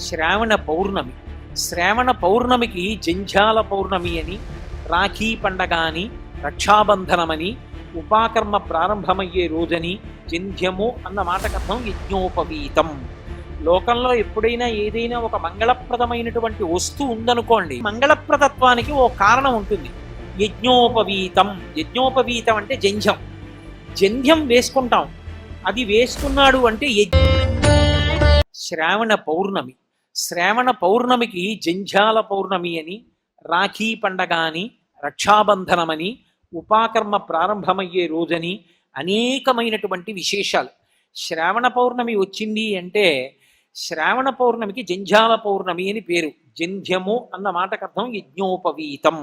శ్రావణ పౌర్ణమి. శ్రావణ పౌర్ణమికి జంఝాల పౌర్ణమి అని, రాఖీ పండగ అని, రక్షాబంధనమని, ఉపాకర్మ ప్రారంభమయ్యే రోజని, జంధ్యము అన్న మాటకర్థం యజ్ఞోపవీతం. లోకంలో ఎప్పుడైనా ఏదైనా ఒక మంగళప్రదమైనటువంటి వస్తువు ఉందనుకోండి, మంగళప్రదత్వానికి ఓ కారణం ఉంటుంది. యజ్ఞోపవీతం. యజ్ఞోపవీతం అంటే జంధ్యం. జంధ్యం వేసుకుంటాం, అది వేసుకున్నాడు అంటే శ్రావణ పౌర్ణమి. శ్రావణ పౌర్ణమికి జంఝాల పౌర్ణమి అని, రాఖీ పండగ అని, రక్షాబంధనమని, ఉపాకర్మ ప్రారంభమయ్యే రోజని అనేకమైనటువంటి విశేషాలు. శ్రావణ పౌర్ణమి వచ్చింది అంటే శ్రావణ పౌర్ణమికి జంఝాల పౌర్ణమి అని పేరు. జంధ్యము అన్న మాటకర్థం యజ్ఞోపవీతం.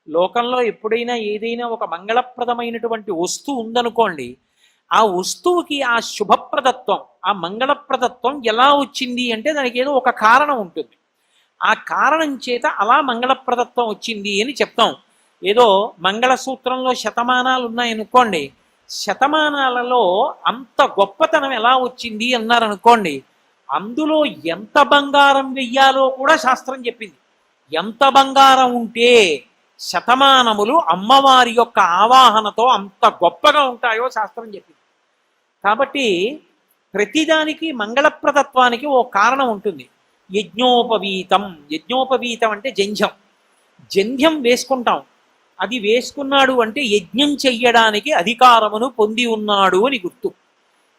లోకంలో ఎప్పుడైనా ఏదైనా ఒక మంగళప్రదమైనటువంటి వస్తువు ఉందనుకోండి, ఆ వస్తువుకి ఆ శుభప్రదత్వం, ఆ మంగళప్రదత్వం ఎలా వచ్చింది అంటే దానికి ఏదో ఒక కారణం ఉంటుంది. ఆ కారణం చేత అలా మంగళప్రదత్వం వచ్చింది అని చెప్తాం. ఏదో మంగళసూత్రంలో శతమానాలు ఉన్నాయనుకోండి, శతమానాలలో అంత గొప్పతనం ఎలా వచ్చింది అన్నారనుకోండి, అందులో ఎంత బంగారం వెయ్యాలో కూడా శాస్త్రం చెప్పింది. ఎంత బంగారం ఉంటే శతమానములు అమ్మవారి యొక్క ఆవాహనతో అంత గొప్పగా ఉంటాయో శాస్త్రం చెప్పింది. కాబట్టి ప్రతిదానికి మంగళప్రదత్వానికి ఓ కారణం ఉంటుంది. యజ్ఞోపవీతం. యజ్ఞోపవీతం అంటే జంధ్యం. జంధ్యం వేసుకుంటాం, అది వేసుకున్నాడు అంటే యజ్ఞం చెయ్యడానికి అధికారమును పొంది ఉన్నాడు అని గుర్తు.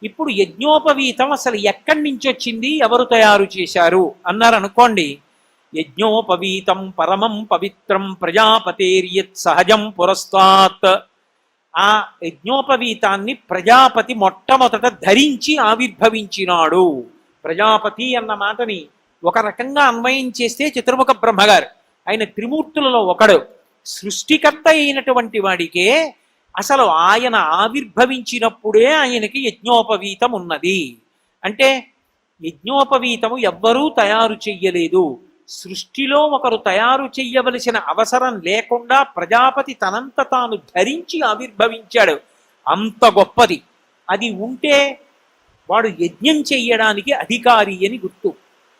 ఇప్పుడు యజ్ఞోపవీతం అసలు ఎక్కడి నుంచి వచ్చింది, ఎవరు తయారు చేశారు అన్నారనుకోండి, యజ్ఞోపవీతం పరమం పవిత్రం ప్రజాపతేర్యత్ సహజం పురస్తాత్. ఆ యజ్ఞోపవీతాన్ని ప్రజాపతి మొట్టమొదట ధరించి ఆవిర్భవించినాడు. ప్రజాపతి అన్న మాటని ఒక రకంగా అన్వయం చేస్తే చతుర్ముఖ బ్రహ్మగారు, ఆయన త్రిమూర్తులలో ఒకడు, సృష్టికర్త అయినటువంటి వాడికే అసలు ఆయన ఆవిర్భవించినప్పుడే ఆయనకి యజ్ఞోపవీతం ఉన్నది. అంటే యజ్ఞోపవీతము ఎవ్వరూ తయారు చెయ్యలేదు. సృష్టిలో ఒకరు తయారు చెయ్యవలసిన అవసరం లేకుండా ప్రజాపతి తనంత తాను ధరించి ఆవిర్భవించాడు. అంత గొప్పది. అది ఉంటే వాడు యజ్ఞం చెయ్యడానికి అధికారి అని గుర్తు.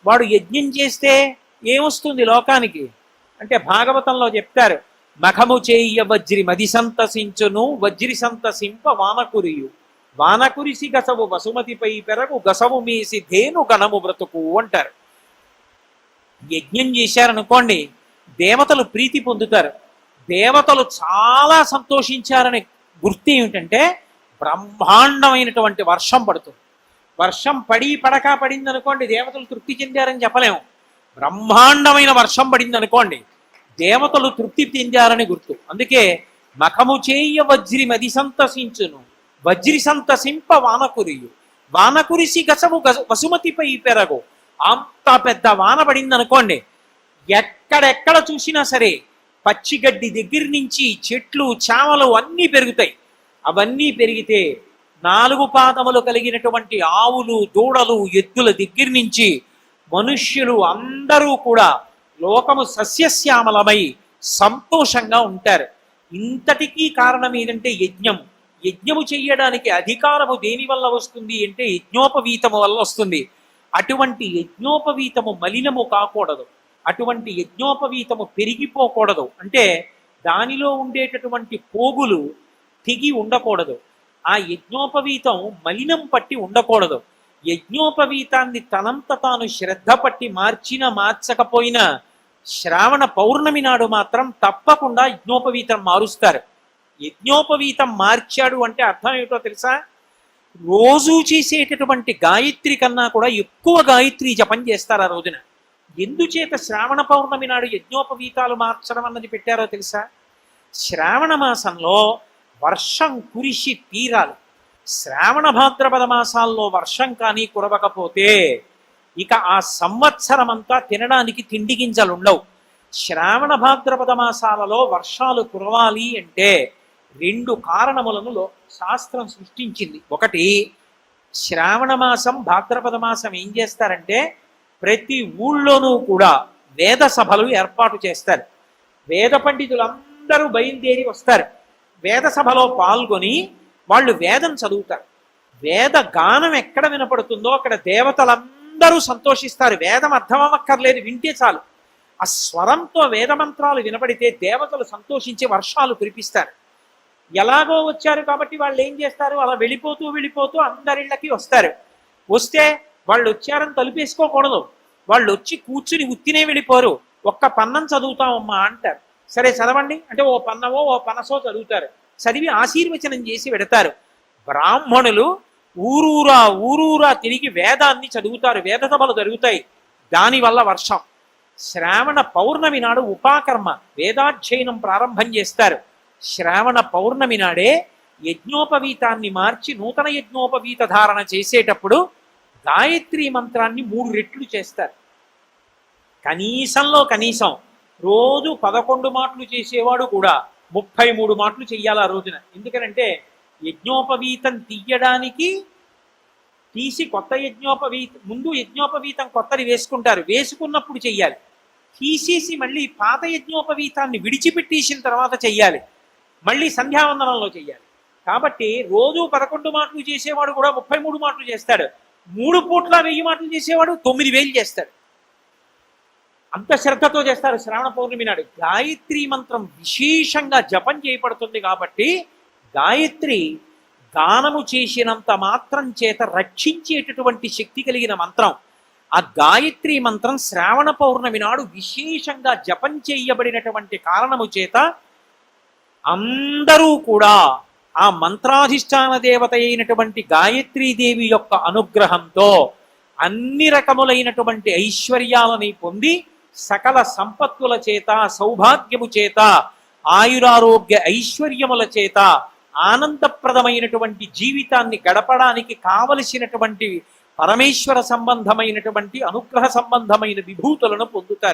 వాడు యజ్ఞం చేస్తే ఏమొస్తుంది లోకానికి అంటే భాగవతంలో చెప్తారు, మఖము చేయ వజ్రి మది సంతసించును, వజ్రి సంతసింప వానకురియు, వానకురిసి గసవు వసుమతిపై పెరగు, గసవు మేసి ధేను గణము బ్రతుకు అంటారు. యజ్ఞం చేశారనుకోండి, దేవతలు ప్రీతి పొందుతారు. దేవతలు చాలా సంతోషించారనే గుర్తు ఏమిటంటే బ్రహ్మాండమైనటువంటి వర్షం పడుతుంది. వర్షం పడింది అనుకోండి, దేవతలు తృప్తి చెందారని చెప్పలేము. బ్రహ్మాండమైన వర్షం పడింది అనుకోండి, దేవతలు తృప్తి చెందారని గుర్తు. అందుకే మఖము చేయ వజ్రి మది సంతసించును, వజ్రి సంతసింప వానకురియు, వానకురిసి గసవు వసుమతిపై పెరగు. అంత పెద్ద వాన పడింది అనుకోండి, ఎక్కడెక్కడ చూసినా సరే పచ్చిగడ్డి దగ్గర నుంచి చెట్లు చామలు అన్నీ పెరుగుతాయి. అవన్నీ పెరిగితే 4 పాదములు కలిగినటువంటి ఆవులు, దూడలు, ఎద్దుల దగ్గర నుంచి మనుష్యులు అందరూ కూడా లోకము సస్యశ్యామలమై సంతోషంగా ఉంటారు. ఇంతటికీ కారణం ఏంటంటే యజ్ఞం. యజ్ఞము చెయ్యడానికి అధికారము దేని వల్ల వస్తుంది అంటే యజ్ఞోపవీతము వల్ల వస్తుంది. అటువంటి యజ్ఞోపవీతము మలినము కాకూడదు, అటువంటి యజ్ఞోపవీతము పెరిగిపోకూడదు. అంటే దానిలో ఉండేటటువంటి పోగులు తెగి ఉండకూడదు. ఆ యజ్ఞోపవీతం మలినం పట్టి ఉండకూడదు. యజ్ఞోపవీతాన్ని తనంత తాను శ్రద్ధ పట్టి మార్చినా మార్చకపోయినా శ్రావణ పౌర్ణమి నాడు మాత్రం తప్పకుండా యజ్ఞోపవీతం మారుస్తారు. యజ్ఞోపవీతం మార్చాడు అంటే అర్థం ఏమిటో తెలుసా? రోజు చేసేటటువంటి గాయత్రి కన్నా కూడా ఎక్కువ గాయత్రి జపం చేస్తారు ఆ రోజున. ఎందుచేత శ్రావణ పౌర్ణమి నాడు యజ్ఞోపవీతాలు మార్చడం అన్నది పెట్టారో తెలుసా? శ్రావణ మాసంలో వర్షం కురిసి తీరాలి. శ్రావణ భాద్రపద మాసాల్లో వర్షం కానీ కురవకపోతే ఇక ఆ సంవత్సరం అంతా తినడానికి తిండి గింజలు ఉండవు. శ్రావణ భాద్రపద మాసాలలో వర్షాలు కురవాలి అంటే 2 కారణములను శాస్త్రం సృష్టించింది. ఒకటి, శ్రావణ మాసం భాద్రపద మాసం ఏం చేస్తారంటే ప్రతి ఊళ్ళోనూ కూడా వేద సభలు ఏర్పాటు చేస్తారు. వేద పండితులందరూ బయలుదేరి వస్తారు. వేద సభలో పాల్గొని వాళ్ళు వేదం చదువుతారు. వేద గానం ఎక్కడ వినపడుతుందో అక్కడ దేవతలందరూ అందరూ సంతోషిస్తారు. వేదం అర్థం అవ్వక్కర్లేదు, వింటే చాలు. ఆ స్వరంతో వేదమంత్రాలు వినపడితే దేవతలు సంతోషించి వర్షాలు కురిపిస్తారు. ఎలాగో వచ్చారు కాబట్టి వాళ్ళు ఏం చేస్తారు, అలా వెళ్ళిపోతూ వెళ్ళిపోతూ అందరిళ్ళకి వస్తారు. వస్తే వాళ్ళు వచ్చారని తలుపేసుకోకూడదు. వాళ్ళు వచ్చి కూర్చుని ఉత్తినే వెళ్ళిపోరు. ఒక్క పన్నం చదువుతామమ్మా అంటారు. సరే చదవండి అంటే ఓ పన్నమో ఓ పనసో చదువుతారు. చదివి ఆశీర్వచనం చేసి పెడతారు. బ్రాహ్మణులు ఊరూరా ఊరూరా తిరిగి వేదాన్ని చదువుతారు. వేద సభలు జరుగుతాయి. దానివల్ల వర్షం. శ్రావణ పౌర్ణమి నాడు ఉపాకర్మ వేదాధ్యయనం ప్రారంభం చేస్తారు. శ్రావణ పౌర్ణమి నాడే యజ్ఞోపవీతాన్ని మార్చి నూతన యజ్ఞోపవీత ధారణ చేసేటప్పుడు గాయత్రి మంత్రాన్ని 3 రెట్లు చేస్తారు. కనీసంలో కనీసం రోజు 11 మాటలు చేసేవాడు కూడా 33 మాటలు చెయ్యాలి ఆ రోజున. ఎందుకనంటే యజ్ఞోపవీతం తీయడానికి తీసి కొత్త ముందు యజ్ఞోపవీతం కొత్తది వేసుకుంటారు. వేసుకున్నప్పుడు చెయ్యాలి. తీసేసి మళ్ళీ పాత యజ్ఞోపవీతాన్ని విడిచిపెట్టేసిన తర్వాత చెయ్యాలి. మళ్ళీ సంధ్యావందనంలో చెయ్యాలి. కాబట్టి రోజు 11 మాటలు చేసేవాడు కూడా 33 మాటలు చేస్తాడు. 3 పూట్ల 1000 మాటలు చేసేవాడు 9000 చేస్తాడు. అంత శ్రద్ధతో చేస్తారు శ్రావణ పౌర్ణమి నాడు. గాయత్రి మంత్రం విశేషంగా జపం చేయబడుతుంది కాబట్టి గాయత్రి గానము చేసినంత మాత్రం చేత రక్షించేటటువంటి శక్తి కలిగిన మంత్రం. ఆ గాయత్రి మంత్రం శ్రావణ పౌర్ణమి నాడు విశేషంగా జపం చేయబడినటువంటి కారణము చేత అందరూ కూడా ఆ మంత్రాధిష్టాన దేవత అయినటువంటి గాయత్రీదేవి యొక్క అనుగ్రహంతో అన్ని రకములైనటువంటి ఐశ్వర్యాలని పొంది సకల సంపత్తుల చేత సౌభాగ్యము చేత ఆయురారోగ్య ఐశ్వర్యముల చేత ఆనందప్రదమైనటువంటి జీవితాన్ని గడపడానికి కావలసినటువంటి పరమేశ్వర సంబంధమైనటువంటి అనుగ్రహ సంబంధమైన విభూతులను పొందుతారు.